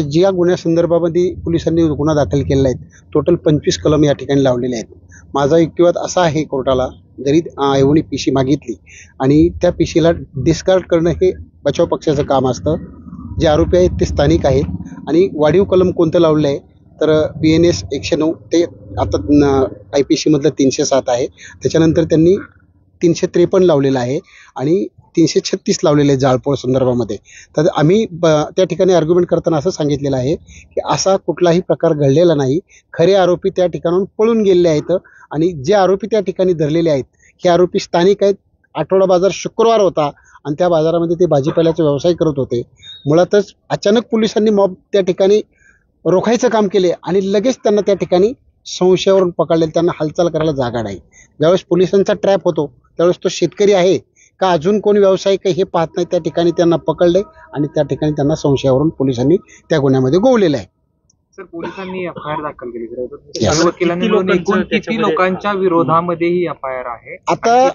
ज्या गुन्ह्यासंदर्भामध्ये पोलिसांनी गुन्हा दाखल केलेला आहे टोटल 25 कलम या ठिकाणी लावलेले आहेत. माझा युक्तिवाद असा आहे कोर्टाला, जरी एवढी पीसी मागितली आणि त्या पीसीला डिस्कार्ड करणं हे बचाव पक्षाचं काम असतं. जे आरोपी आहेत ते स्थानिक आहेत आणि वाढीव कलम कोणतं लावलं आहे तर BNS 109 ते आता IPC मधलं 307 आहे. त्याच्यानंतर त्यांनी 353 लावलेलं आहे आणि 336 लावलेले जाळपोळ संदर्भामध्ये. तर आम्ही त्या ठिकाणी आर्ग्युमेंट करताना असं सांगितलेलं आहे की असा कुठलाही प्रकार घडलेला नाही. खरे आरोपी त्या ठिकाणाहून पळून गेलेले आहेत आणि जे आरोपी त्या ठिकाणी धरलेले आहेत हे आरोपी स्थानिक आहेत. आठवडा बाजार शुक्रवार होता आणि त्या बाजारामध्ये ते भाजीपाल्याचा व्यवसाय करत होते. मुळातच अचानक पोलिसांनी मॉब त्या ठिकाणी रोखायचं काम केले आणि लगेच त्यांना त्या ठिकाणी संशयावरून पकडले. त्यांना हालचाल करायला जागा नाही. ज्यावेळेस पोलिसांचा ट्रॅप होतो त्यावेळेस तो शेतकरी आहे का अजून कोणी व्यावसायिक हे पाहत नाही. त्या ठिकाणी त्यांना पकडले आणि त्या ठिकाणी त्यांना संशयावरून पोलिसांनी त्या गुन्ह्यामध्ये गोवलेलं आहे. सर, पोलिसांनी FIR दाखल केली. वकिलांनी किती लोकांच्या विरोधामध्ये ही FIR आहे? आता